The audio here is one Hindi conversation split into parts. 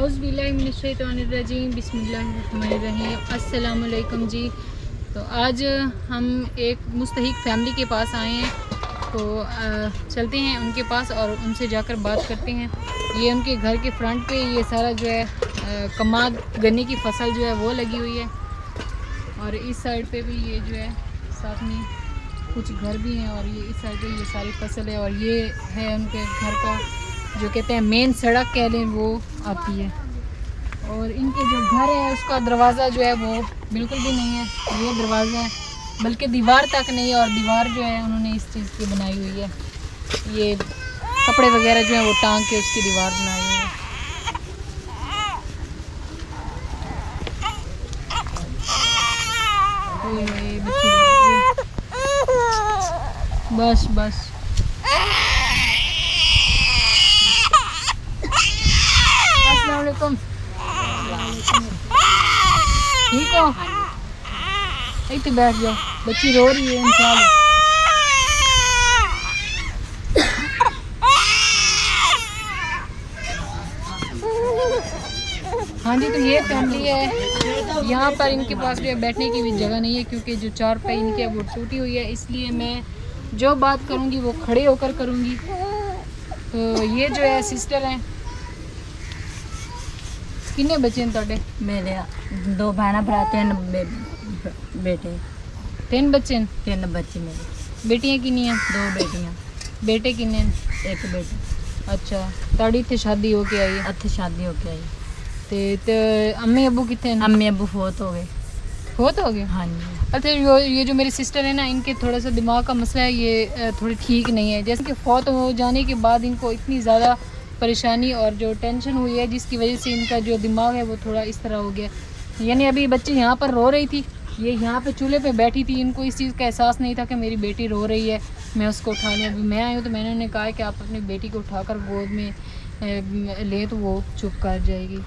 औज़ुबिल्लाहिमिनश्शैतानिर्रजीम बिस्मिल्लाहिर्रहमानिर्रहीम। अस्सलाम वालेकुम जी। तो आज हम एक मुस्तहिक फ़ैमिली के पास आए हैं, तो चलते हैं उनके पास और उनसे जाकर बात करते हैं। ये उनके घर के फ्रंट पे ये सारा जो है कमाद गन्ने की फसल जो है वो लगी हुई है, और इस साइड पे भी ये जो है साथ में कुछ घर भी हैं, और ये इस साइड पे ये सारी फसल है, और ये है उनके घर का जो कहते हैं मेन सड़क कह लें वो आती है। और इनके जो घर है उसका दरवाज़ा जो है वो बिल्कुल भी नहीं है, ये दरवाज़ा है, बल्कि दीवार तक नहीं है, और दीवार जो है उन्होंने इस चीज़ की बनाई हुई है, ये कपड़े वगैरह जो है वो टांग के उसकी दीवार बनाई हुई है। बस बस अस्सलाम वालेकुम, ठीक हो? इतने बैठ जाओ, बच्ची रो रही है इंशाल्लाह। हाँ जी, तो ये फैमिली है। यहाँ पर इनके पास जो है बैठने की भी जगह नहीं है, क्योंकि जो चारपाई इनकी है वो टूटी हुई है, इसलिए मैं जो बात करूँगी वो खड़े होकर करूँगी। तो ये जो है सिस्टर हैं। कितने बच्चे हैं ਤੁਹਾਡੇ? मेरे दो बहना भरा बेटे। 3 बच्चे हैं? 3 बच्चे मेरे। बेटियां कितनी हैं? 2 बेटियां। बेटे कितने हैं? 1 बेटा। अच्छा, ਤੁਹਾਡੀ ਇੱਥੇ शादी होके आई है? ਇੱਥੇ शादी होके आई। ਤੇ अम्मी अब्बू कितने हैं? अम्मी अब्बू फोत हो गए। फोत हो गए? हाँ जी। अच्छा, ये जो मेरी सिस्टर है ना, इनके थोड़ा सा दिमाग का मसला है, ये थोड़ी ठीक नहीं है। जैसे कि फौत हो जाने के बाद इनको इतनी ज़्यादा परेशानी और जो टेंशन हुई है, जिसकी वजह से इनका जो दिमाग है वो थोड़ा इस तरह हो गया। यानी अभी बच्ची यहाँ पर रो रही थी, ये यहाँ पे चूल्हे पे बैठी थी, इनको इस चीज़ का एहसास नहीं था कि मेरी बेटी रो रही है, मैं उसको उठा लूँ। अभी मैं आई हूँ तो मैंने उन्हें कहा कि आप अपनी बेटी को उठाकर गोद में ले तो वो चुप कर जाएगी।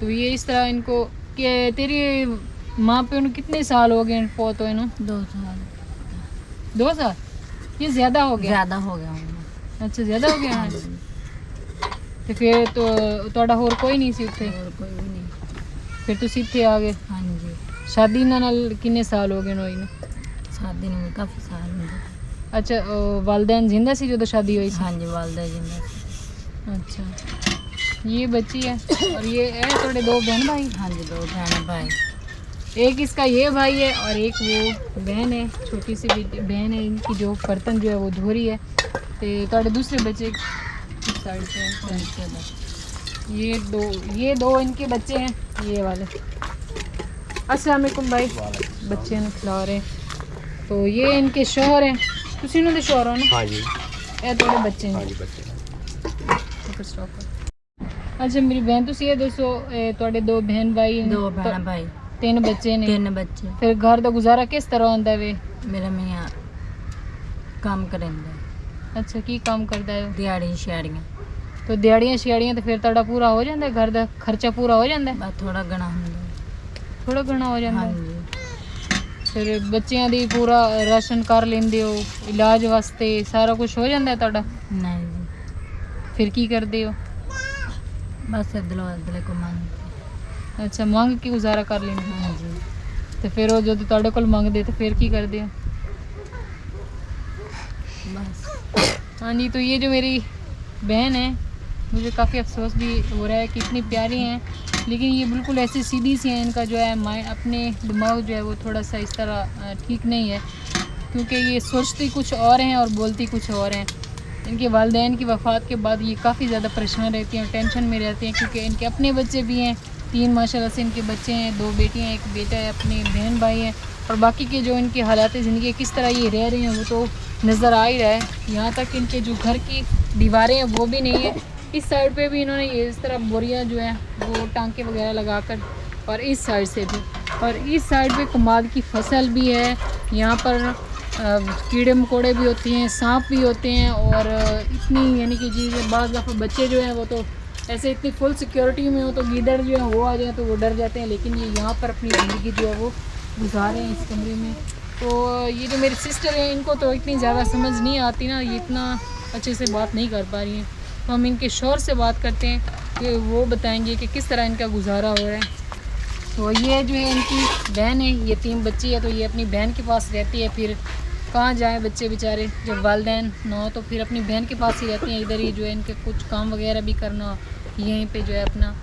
तो ये इस तरह इनको कि तेरी माँ पे उन्हें कितने साल हो गए फौत हुए ना? 2 साल। 2 साल? ये ज़्यादा हो गया? ज़्यादा हो गया। अच्छा, ज़्यादा हो गया है। तो फिर तो ਤੁਹਾਡਾ ਹੋਰ ਕੋਈ नहीं सी ਉੱਥੇ? और कोई भी नहीं। फिर ਤੁਸੀਂ ਇੱਥੇ आ गए। हाँ जी। शादी ਨਾਲ कितने साल हो गए ਹੋਈ ਨੂੰ? शादी में काफ़ी साल हो गए। अच्छा, वालदैन जिंदा सी ਜਦੋਂ शादी हुई सी? हाँ जी, वालदा जिंदा। अच्छा, ये बच्ची है, और ये है थोड़े 2 बहन भाई? हाँ जी, 2 बहन भाई। एक इसका ये भाई है, और एक वो बहन है, छोटी सी बहन है इनकी, जो बर्तन जो है वो धो रही है। तो थोड़े दूसरे बच्चे साइड से ये दो इनके बच्चे हैं, ये वाले। अस्सलाम वालेकुम भाई। बच्चे ने खिला रहे हैं। तो ये इनके शोहर हैं। तुसी इन्होंने शोहर हो ना? हाँ जी। ये थोड़े बच्चे हैं। हाँ जी, बच्चे। अच्छा मेरी बहन, तुसी ये दसो ਤੁਹਾਡੇ 2 बहन भाई? 2 बहन भाई। 3 बच्चे ने? 3 बच्चे। फिर घर का गुजारा किस तरह होता है? मेरा मियाँ काम करेंगे। अच्छा, की काम करता है? दिहाड़ी शेड़ियाँ। तो दिहाड़ियाँ तो फिर ਤੁਹਾਡਾ पूरा हो जाता है, घर का खर्चा पूरा हो जाता है? बस थोड़ा घना होंगे। थोड़ा घना हो जाता हाँ है। जी। फिर बच्चों दी पूरा राशन कर लेंदे हो, इलाज वास्ते सारा कुछ हो जाता है ਤੁਹਾਡਾ? नहीं जी। फिर की करते हो? बस अदले को मांग। अच्छा, मांग के गुजारा कर लेंदे? हाँ जी। तो फिर वो जो ਤੁਹਾਡੇ ਕੋਲ ਮੰਗਦੇ तो फिर की करते हो? बस। हाँ जी, तो ये जो मेरी बहन है, मुझे काफ़ी अफसोस भी हो रहा है कि इतनी प्यारी हैं, लेकिन ये बिल्कुल ऐसी सीधी सी हैं। इनका जो है माइंड, अपने दिमाग जो है वो थोड़ा सा इस तरह ठीक नहीं है, क्योंकि ये सोचती कुछ और हैं और बोलती कुछ और हैं। इनके वालिदैन की वफ़ात के बाद ये काफ़ी ज़्यादा परेशान रहती हैं और टेंशन में रहती हैं, क्योंकि इनके अपने बच्चे भी हैं, 3 माशाल्लाह से इनके बच्चे हैं, 2 बेटियाँ हैं, 1 बेटा है, अपने बहन भाई हैं, और बाकी के जो इनके हालात ज़िंदगी किस तरह ये रह रहे हैं वो तो नज़र आ ही रहा है। यहाँ तक इनके जो घर की दीवारें हैं वो भी नहीं है। इस साइड पे भी इन्होंने ये इस तरह बोरियाँ जो है वो टांके वगैरह लगाकर, और इस साइड से भी, और इस साइड पे कमाद की फसल भी है। यहाँ पर कीड़े मकोड़े भी होते हैं, सांप भी होते हैं, और इतनी यानी कि चीज़ें, बाज़ दफ़ा बच्चे जो हैं वो तो ऐसे इतनी फुल सिक्योरिटी में हो तो गीदड़ जो है वो आ जाए तो वो डर जाते हैं, लेकिन ये यहाँ पर अपनी ज़िंदगी जो है वो गुजार रहे हैं इस कमरे में। तो ये जो मेरी सिस्टर है, इनको तो इतनी ज़्यादा समझ नहीं आती ना, ये इतना अच्छे से बात नहीं कर पा रही हैं, तो हम इनके शौहर से बात करते हैं। कि वो बताएंगे कि किस तरह इनका गुजारा हो रहा है। तो ये जो है इनकी बहन है, यतीम बच्ची है, तो ये अपनी बहन के पास रहती है। फिर कहाँ जाए बच्चे बेचारे, जब वालिदैन ना हो तो फिर अपनी बहन के पास ही रहती हैं। इधर ही जो है इनके कुछ काम वगैरह भी करना, यहीं पे जो है अपना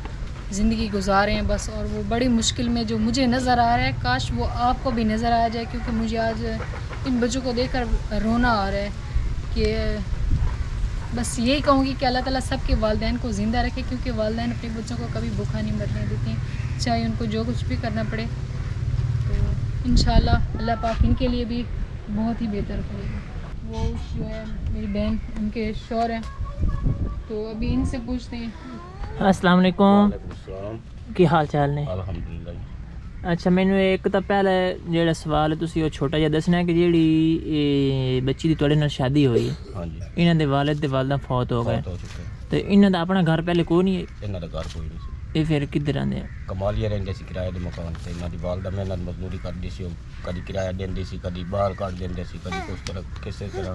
ज़िंदगी गुजारे हैं बस। और वो बड़ी मुश्किल में जो मुझे नज़र आ रहा है, काश वो आपको भी नज़र आ जाए, क्योंकि मुझे आज इन बच्चों को देखकर रोना आ रहा है कि बस यही कहूँगी कि अल्लाह ताला सबके वालिदैन को ज़िंदा रखे, क्योंकि वालिदैन अपने बच्चों को कभी भूखा नहीं मरने देते हैं, चाहे उनको जो कुछ भी करना पड़े। तो इंशाल्लाह अल्लाह पाक इनके लिए भी बहुत ही बेहतर करेगा। वो जो है मेरी बहन, उनके शौहर हैं, तो अभी इनसे पूछते हैं। अस्सलाम वालेकुम, की हाल चाल ने? अल्हम्दुलिल्लाह। अच्छा, मैनू एक तो पहले जेड़ा सवाल है तुसी वो छोटा जिहा दसना कि जेड़ी बच्ची दी तुहाडे नाल शादी हुई है, हाँ जी, इन्हां दे वालिद ते वालदा फौत हो गए, बहुत हो चुके हैं। ते इन्हां दा अपना घर पहले कोई नहीं है, इन्हों का घर कोई नहीं सी। ये फिर किधर आंदे हैं? कमालिया रहंदे सी किराए दे मकान ते। इन्हों दी वालदा मेहनत मजदूरी करदी सी, कभी किराया देंदी सी, कभी बाहर कट देंदे सी, कभी कुछ तरह किसी तरह।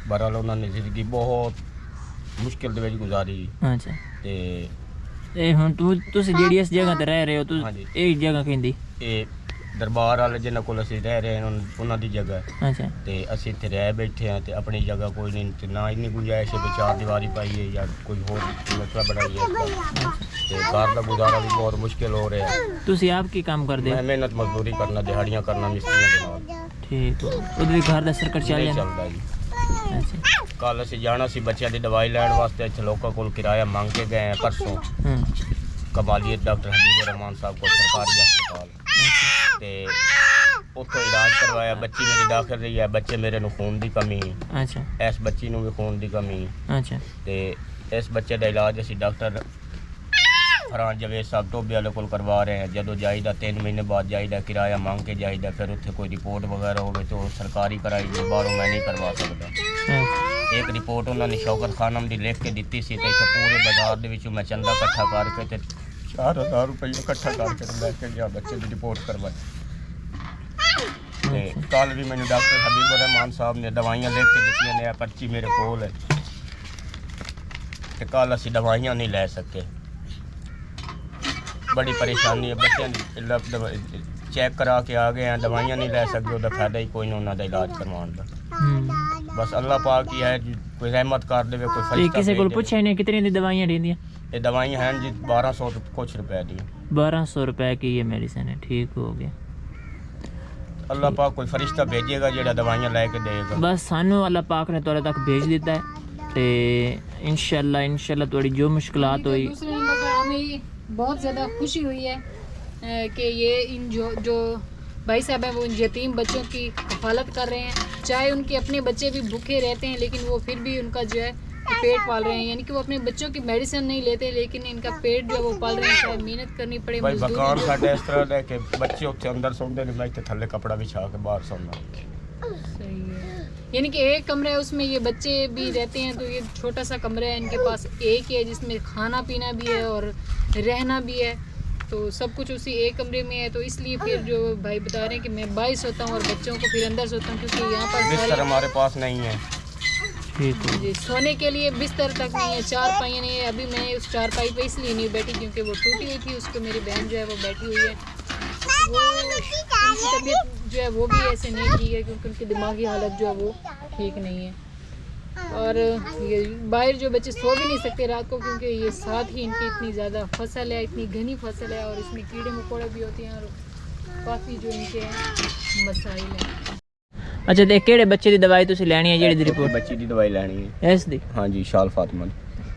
बहरहाल उन्होंने जिंदगी बहुत मुश्किल दे विच गुजारी अच्छा, ते ते हुण तुसी जेड़ी इस जगह ते रह रहे हो, हाँ जी। ये जगह कहंदी? ये दरबार वाले जिन्हों को असीं रह रहे हैं उन्होंने जगह है, अच्छा, ते असीं इत्थे रह बैठे हैं ते अपनी जगह कोई नहीं, ते ना इन्नी गुंजाइश है भी चार दीवारी पाई है या कोई होर मसला बनाई है इसदा। ते घर का गुजारा भी बहुत मुश्किल हो रहा है। तुसी आप की काम करदे? मैं मेहनत मजदूरी करना, दिहाड़ियाँ करना मिस्त्रियों के नाल। ठीक, उधर घर दा सर्कट चल नहीं जांदा? चलदा जी। अच्छा, कल असीं जाना सी बच्चों की दवाई लैण वास्ते, इत्थे लोकां कोल किराया मंग के गए हैं परसों। कमालिए डॉक्टर हबीब रहमान साहब को सरकारी अस्पताल, ते उत्थों इलाज करवाया। बच्ची मेरी दाखिल रही है, बच्चे मेरे नूं खून की कमी, अच्छा, इस बच्ची नूं भी खून की कमी, अच्छा, ते इस बच्चे का इलाज असीं डॉक्टर फरहान जवेद साहब टोबे वाले कोल करवा रहे हैं। जदों जाइदा 3 महीने बाद जाइदा, किराया मांग के जाइदा, फिर उत्थे कोई रिपोर्ट वगैरह हो तो सरकारी कराई, बाहरों मैं नहीं करवा सकता। अच्छा, एक रिपोर्ट उन्होंने शौकत खानम की लिख के दी सी, तो पूरे बाजार दे विचों मैं चंदा इकट्ठा करके ते 4000 रुपये इकट्ठा करके ते लैके गया बच्चे की रिपोर्ट करवाई। ते कल भी मैंने डॉक्टर हबीब रहमान साहब ने दवाइयाँ लिख के दित्तियां ने, पर्ची मेरे कोल है, ते कल असीं दवाइयाँ नहीं लै सके। बड़ी परेशानी है, बच्चे चेक करा के आ गए हैं, दवाइयाँ नहीं लै सकते, उसका फायदा ही कोई नहीं उन्होंने इलाज करवाने का। बस अल्लाह पाक ही है जी, कोई रहमत कर दे, कोई फरिश्ता किसी को भेज दे। पूछा नहीं कितनी दी दवाइयां देंदियां? ये दवाइयाँ हैं जी 1200 कुछ रुपए दी। 1200 रुपए की ये मेडिसिन है, ठीक हो गया। अल्लाह पाक कोई फरिश्ता भेजेगा जेड़ा दवाइयाँ लेके देगा। बस सानू अल्लाह पाक ने तुहाडे तक भेज दिता है, ते इंशाल्लाह तुहाडी जो मुश्किलात हुई। दूसरे नंबर पर हमें बहुत ज़्यादा खुशी हुई है कि ये इन जो भाई साहब हैं वो इन यतीम बच्चों की कफालत कर रहे हैं। चाहे उनके अपने बच्चे भी भूखे रहते हैं, लेकिन वो फिर भी उनका जो है पेट पाल रहे हैं, यानी कि वो अपने बच्चों की मेडिसिन नहीं लेते, लेकिन इनका पेट जो है वो पाल रहे हैं। चाहे मेहनत करनी पड़े, भाई मजदूरी मकान जो- साडे इस तरह है कि बच्चे उत्थे अंदर सौंदे ने, मैं इत्थे थल्ले कपड़ा बिछा के बाहर सौंदा। सही है, यानी कि एक कमरा है उसमें ये बच्चे भी रहते हैं, तो ये छोटा सा कमरा है इनके पास एक ही है, जिसमें खाना पीना भी है और रहना भी है, तो सब कुछ उसी एक कमरे में है। तो इसलिए फिर जो भाई बता रहे हैं कि मैं बाहर सोता हूँ और बच्चों को फिर अंदर सोता हूँ, क्योंकि यहाँ पर बिस्तर सारे- हमारे पास नहीं है। ठीक हो जी, सोने के लिए बिस्तर तक नहीं है, चारपाई नहीं है। अभी मैं उस चारपाई पे इसलिए नहीं बैठी क्योंकि वो टूटी हुई थी, उस पर मेरी बहन जो है वो बैठी हुई है। वो उनकी तबीयत जो है वो भी ऐसे नहीं ठीक है, क्योंकि उनकी दिमागी हालत जो है वो ठीक नहीं है। और ये बाहर जो बच्चे सो भी नहीं सकते रात को, क्योंकि ये साथ ही इनकी इतनी ज़्यादा फसल है, इतनी घनी फसल है, और इसमें कीड़े मकोड़े भी होते हैं, और काफ़ी जो इनके मसाइल हैं। अच्छा, ते केड़े बच्चे दी दवाई तुसी लेनी है जेड़ी दी रिपोर्ट? बच्ची की दवाई लेनी है। इस दी? हाँ जी, शाल फातिमा।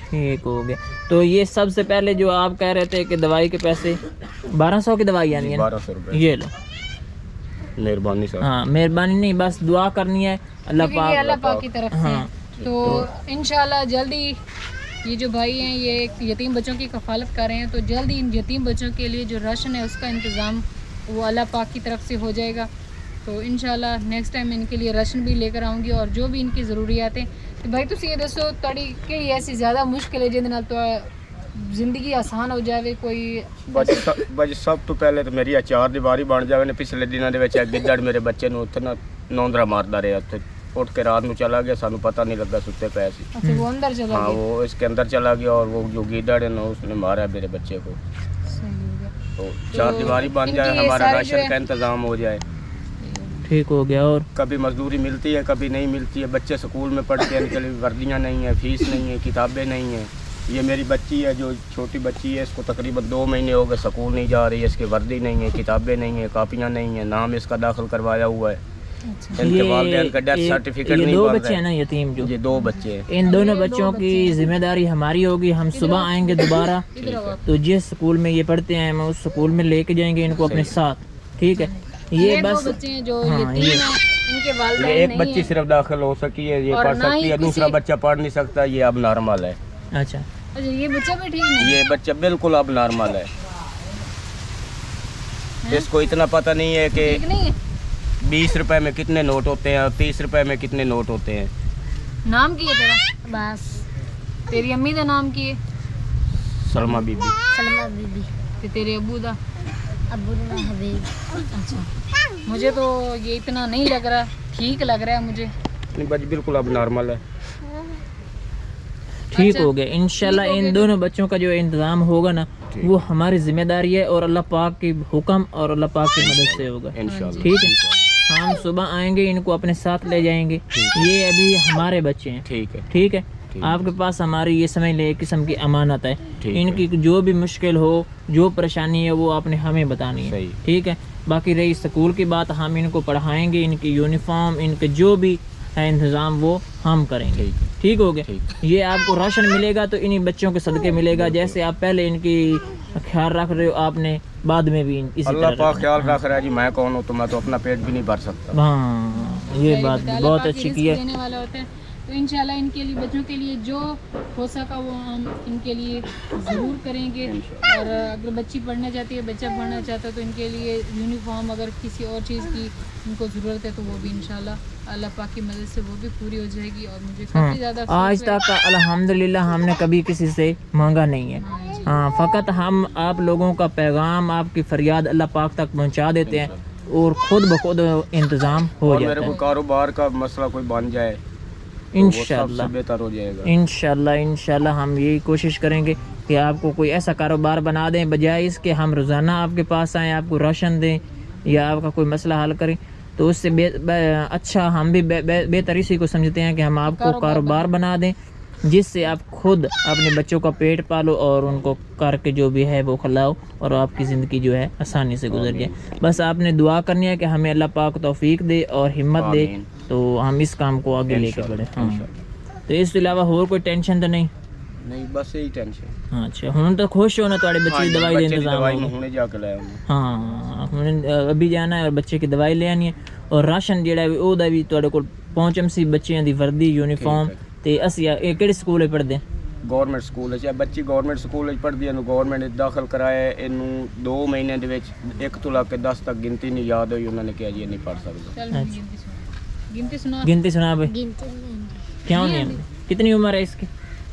ठीक हो गया। तो ये सबसे पहले जो आप कह रहे थे कि दवाई के पैसे 1200 की दवाई आनी है ना? 1200 रुपये। ये लो। मेहरबानी सर। हाँ, मेहरबानी नहीं, बस दुआ करनी है अल्लाह क्योंकि ये अल्लाह पाक। पाक की तरफ से हाँ, हैं। तो इंशाल्लाह जल्दी ये जो भाई हैं ये एक यतीम बच्चों की कफालत कर रहे हैं, तो जल्दी इन यतीम बच्चों के लिए जो राशन है उसका इंतज़ाम वो अल्लाह पाक की तरफ से हो जाएगा। तो इंशाल्लाह नेक्स्ट टाइम इनके लिए राशन भी लेकर आऊँगी, और जो भी इनकी ज़रूरियात हैं। तो भाई तुम ये दसो तड़ी कि ऐसी ज़्यादा मुश्किल है जिंदे नाल तो जिंदगी आसान हो जाए कोई? बज सब तो पहले तो मेरी चार दीवारी बन जाए ने। पिछले दिनों के गिद्धड़ मेरे बच्चे नूं उत्थे ना नौंदरा मारदा रहा, उत्थे उठ के रात में चला गया, सानू पता नहीं लगा, सुते पे सी। अच्छा वो अंदर चला हाँ गया। वो इसके अंदर चला गया और वो जो गीदड़ है ना उसने मारा मेरे बच्चे को। सही हो गया। तो चार दीवारी बन इनकी जाए, ये हमारा सारी जो राशन है- का इंतजाम हो जाए। ठीक हो गया। और कभी मजदूरी मिलती है, कभी नहीं मिलती है। बच्चे स्कूल में पढ़ते हैं, इनके लिए वर्दियाँ नहीं है, फीस नहीं है, किताबें नहीं है। ये मेरी बच्ची है जो छोटी बच्ची है, इसको तकरीबन 2 महीने हो गए, स्कूल नहीं जा रही है। इसकी वर्दी नहीं है, किताबें नहीं है, कापियाँ नहीं है, नाम इसका दाखिल करवाया हुआ है। अच्छा इनके वालिदैन का डेथ सर्टिफिकेट ये नहीं 2 बन बच्चे हैं रहा ना यतीम जो, है। ये 2 बच्चे हैं। इन दोनों बच्चों की जिम्मेदारी हमारी होगी। हम सुबह आएंगे दोबारा, इधर आओ आप। तो जिस स्कूल में ये पढ़ते हैं हम उस स्कूल में लेके जाएंगे इनको अपने साथ। ठीक है, ये दो बस बच्चे हैं जो हाँ, यतीम ये- हैं, इनके ये वालिदैन एक नहीं बच्ची है। सिर्फ दाखिल हो सकी है, ये और पढ़ ना ही सकती है, दूसरा किसी- बच्चा पढ़ नहीं सकता। ये अब नॉर्मल है। अच्छा अच्छा ये बच्चा भी ठीक नहीं है। ये बच्चा बिल्कुल अब नॉर्मल है। इसको इतना पता नहीं है कि ठीक नहीं है। 20 रुपए में कितने नोट होते हैं और 30 रुपए में कितने नोट होते हैं। नाम की है तेरा? बस तेरी अम्मी का नाम की है? सलमा बीबी। सलमा बीबी, ते तेरे अबू दा? अब्दुल्ला हबीब। अच्छा मुझे तो ये इतना नहीं लग रहा, ठीक लग रहा है मुझे। नहीं बच्ची बिल्कुल अब नॉर्मल है। ठीक अच्छा, हो गया इंशाल्लाह। ठीक हो इन गया। दोनों बच्चों का जो इंतज़ाम होगा ना ठीक। वो हमारी जिम्मेदारी है और अल्लाह पाक की हुक्म और अल्लाह पाक की मदद से होगा। इंशाल्लाह। ठीक है, हम सुबह आएंगे, इनको अपने साथ ले जाएंगे। ये अभी हमारे बच्चे हैं। ठीक है। ठीक है, ठीक। आपके पास हमारी ये समझ ले एक किस्म की अमानत है। ठीक है। इनकी जो भी मुश्किल हो, जो परेशानी है वो आपने हमें बतानी है। सही। ठीक है, बाकी रही स्कूल की बात, हम इनको पढ़ाएंगे, इनकी यूनिफॉर्म, इनके जो भी है इंतज़ाम वो हम करेंगे। ठीक है। ठीक हो गया। ठीक। ये आपको राशन मिलेगा तो इन्हीं बच्चों के सदके मिलेगा। जैसे आप पहले इनकी ख्याल रख रहे हो, आपने बाद में भी इसी अल्लाह तरह पाक रखना। ख्याल रख रहा है जी। मैं कौन हूँ तो मैं तो अपना पेट भी नहीं भर सकता। हाँ ये बात अल्लाह बहुत पाक अच्छी रिज़्क की है। देने वाला होता है। तो इंशाल्लाह इनके लिए, बच्चों के लिए जो हो सका वो हम इनके लिए ज़रूर करेंगे। और अगर बच्ची पढ़ना चाहती है, बच्चा पढ़ना चाहता है तो इनके लिए यूनिफॉर्म, अगर किसी और चीज़ की इनको ज़रूरत है तो वो भी इंशाल्लाह अल्लाह पाक की मदद से वो भी पूरी हो जाएगी। और मुझे काफ़ी ज़्यादा आज तक का अल्हम्दुलिल्लाह हमने कभी किसी से मांगा नहीं है। हाँ, फ़कत हम आप लोगों का पैगाम, आपकी फरियाद अल्लाह पाक तक पहुंचा देते हैं और खुद ब खुद इंतज़ाम हो और मेरे जाता को है। कारोबार का मसला कोई बन जाए तो वो इंशाल्लाह सबसे बेहतर हो जाएगा। इंशाल्लाह इंशाल्लाह हम यही कोशिश करेंगे कि आपको कोई ऐसा कारोबार बना दें, बजाय इसके हम रोज़ाना आपके पास आएँ, आपको राशन दें या आपका कोई मसला हल करें। तो उससे अच्छा हम भी बेहतर इसी को समझते हैं कि हम आपको कारोबार बना दें जिससे आप खुद अपने बच्चों का पेट पालो और उनको करके जो भी है वो खिलाओ और आपकी ज़िंदगी जो है आसानी से गुजर जाए। बस आपने दुआ करनी है कि हमें अल्लाह पाक तौफीक दे और हिम्मत दे, आमीन। तो हम इस काम को आगे लेके बढ़े। हाँ, तो इसके अलावा और कोई टेंशन तो नहीं? नहीं बस यही टेंशन। हाँ, अच्छा हुण तो खुश हो ना, थोड़े बच्चे की दवाई का इंतजाम दवाई हो मैं गया? हुणे जाके लाया हूँ। हाँ हुण अभी जाना है और बच्चे की दवाई ले आनी है और राशन जेड़ा भी ओदा भी तुहाडे कोल पहुंचम सी, बच्चियां दी वर्दी यूनिफॉर्म ठीक ते ਅਸੀਂ ਇਹ ਕਿਹੜੇ ਸਕੂਲ ਪੜ੍ਹਦੇ? ਗੌਰਮੈਂਟ ਸਕੂਲ 'ਚ ਬੱਚੀ ਗੌਰਮੈਂਟ ਸਕੂਲ 'ਚ ਪੜ੍ਹਦੀ ਹੈ। ਇਹਨੂੰ ਗੌਰਮੈਂਟ ਨੇ ਦਾਖਲ ਕਰਾਇਆ ਹੈ। ਇਹਨੂੰ 2 ਮਹੀਨੇ ਦੇ ਵਿੱਚ 1 ਤੋਂ ਲੈ ਕੇ 10 ਤੱਕ ਗਿਣਤੀ ਨਹੀਂ ਯਾਦ ਹੋਈ। ਉਹਨਾਂ ਨੇ ਕਿਹਾ ਜੀ ਇਹ ਨਹੀਂ ਪੜ੍ਹ ਸਕਦਾ। चल मैं गिनती सुना। गिनती सुना भाई। गिनती नहीं क्यों नहीं आती? कितनी उम्र है इसकी?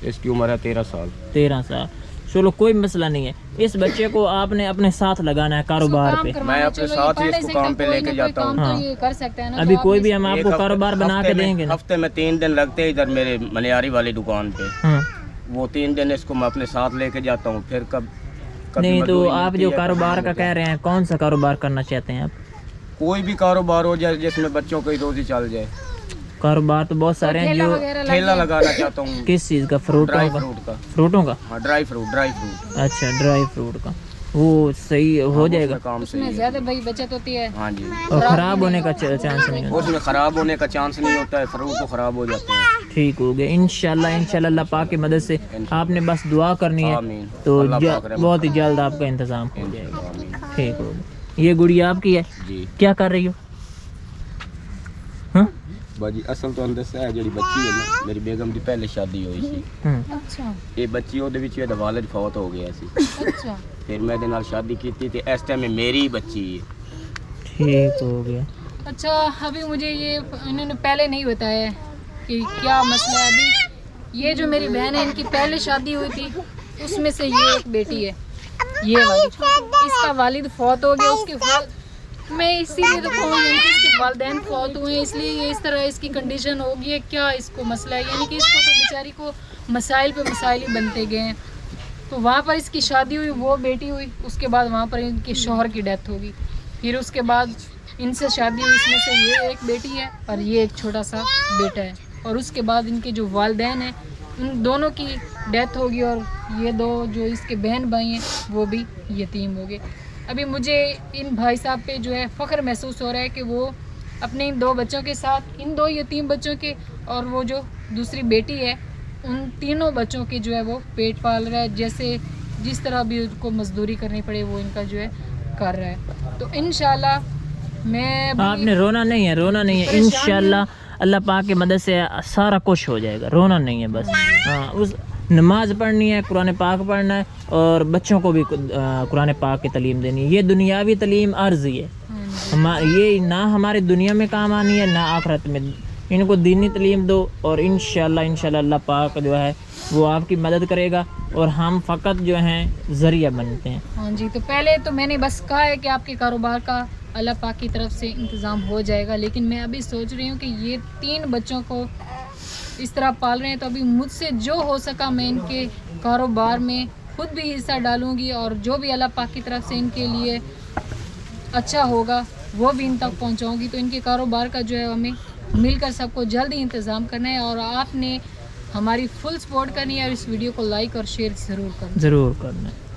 इसकी उम्र है 13 साल। 13 साल। चलो कोई मसला नहीं है। इस बच्चे को आपने अपने साथ लगाना है कारोबार पे। मैं अपने साथ ही इसको काम पे लेके जाता हूँ। तो ये कर सकता है ना। अभी तो कोई आप भी हम एक आपको हफ्ते- कारोबार बना के हफ्ते में- देंगे ना। हफ्ते में 3 दिन लगते हैं इधर मेरे मनियारी वाली दुकान पे। हाँ। वो 3 दिन इसको मैं अपने साथ लेके जाता हूँ। फिर कभी नहीं तो मजदूरी आप मिलती जो है, कारोबार कभी का कह रहे हैं, कौन सा कारोबार करना चाहते हैं आप? कोई भी कारोबार हो जाए जिसमें बच्चों की रोजी चल जाए। कारोबार तो बहुत सारे हैं। ठेला जो वगैरह लग ठेला लगाना चाहता हूँ। किस चीज़ का? फ्रूटों ड्राई का? फ्रूट का। फ्रूटों का? हाँ ड्राई फ्रूट। अच्छा, ड्राई फ्रूट का वो सही हो जाएगा उसमें काम सही उसमें है। ज़्यादा भाई बचत होती है। हाँ जी। और ख़राब होने का चांस नहीं होता। उसमें खराब होने का चांस नहीं होता है। फ्रूट तो खराब हो जाते हैं। ठीक हो गया इंशाल्लाह। इंशाल्लाह अल्लाह पाक की मदद से आपने बस दुआ करनी है आमीन। तो अल्लाह पाक रहमत बहुत ही जल्द आपका इंतज़ाम हो जाएगा। आमीन। ठीक हो गया। ये गुड़िया आपकी है? जी क्या कर रही हो? हाँ? बाजी असल तो अंदर से है जी बच्ची है ना, मेरी बेगम की पहले शादी हुई थी। अच्छा ये बच्ची ਉਹਦੇ ਵਿੱਚ ਇਹਦਾ ਵਾਲਿਦ ਫੌਤ ਹੋ ਗਿਆ ਸੀ। अच्छा। ਫਿਰ ਮੈਂ ਇਹਦੇ ਨਾਲ ਸ਼ਾਦੀ ਕੀਤੀ ਤੇ ਇਸ ਟਾਈਮ ਮੇਰੀ बच्ची है। ठीक हो गया। अच्छा अभी मुझे ये इन्होंने पहले नहीं बताया कि क्या मसला है। अभी ये जो मेरी बहन है इनकी पहले शादी हुई थी, उसमें से ये एक बेटी है, ये वाली। इसका वालिद फौत हो गया। उसके मैं इसीलिए तो कहूँगी कि इसके वालिदैन फौत हुए हैं, इसलिए ये इस तरह इसकी कंडीशन होगी है। क्या इसको मसला है, यानी कि इसको तो बेचारी को मसाइल पे मसाइल ही बनते गए हैं। तो वहाँ पर इसकी शादी हुई, वो बेटी हुई, उसके बाद वहाँ पर इनके शौहर की डेथ होगी, फिर उसके बाद इनसे शादी हुई, इसमें से ये एक बेटी है और ये एक छोटा सा बेटा है, और उसके बाद इनके जो वालिदैन हैं उन दोनों की डेथ होगी, और ये दो जो इसके बहन भाई हैं वो भी यतीम हो गए। अभी मुझे इन भाई साहब पे जो है फ़ख्र महसूस हो रहा है कि वो अपने इन दो बच्चों के साथ, इन दो यतीम बच्चों के और वो जो दूसरी बेटी है, उन तीनों बच्चों के जो है वो पेट पाल रहा है। जैसे जिस तरह भी उनको मजदूरी करनी पड़े वो इनका जो है कर रहा है। तो इंशाल्लाह मैं आपने रोना नहीं है, रोना नहीं है, इंशाल्लाह अल्लाह पाक की मदद से सारा कुछ हो जाएगा, रोना नहीं है बस। हाँ, उस नमाज पढ़नी है, कुरान पाक पढ़ना है, और बच्चों को भी कुरान पाक की तालीम देनी है। ये दुनियावी तालीम अर्जी है, ये ना हमारी दुनिया में काम आनी है ना आखिरत में। इनको दीनी तालीम दो और इंशाल्लाह अल्लाह पाक जो है वो आपकी मदद करेगा, और हम फ़कत जो हैं ज़रिया बनते हैं। हाँ जी, तो पहले तो मैंने बस कहा है कि आपके कारोबार का अल्लाह पाक की तरफ से इंतज़ाम हो जाएगा, लेकिन मैं अभी सोच रही हूँ कि ये 3 बच्चों को इस तरह पाल रहे हैं, तो अभी मुझसे जो हो सका मैं इनके कारोबार में खुद भी हिस्सा डालूँगी, और जो भी अल्लाह पाक की तरफ से इनके लिए अच्छा होगा वो भी इन तक पहुँचाऊँगी। तो इनके कारोबार का जो है हमें मिलकर सबको जल्द ही इंतज़ाम करना है, और आपने हमारी फुल सपोर्ट करनी है, और इस वीडियो को लाइक और शेयर ज़रूर करना है।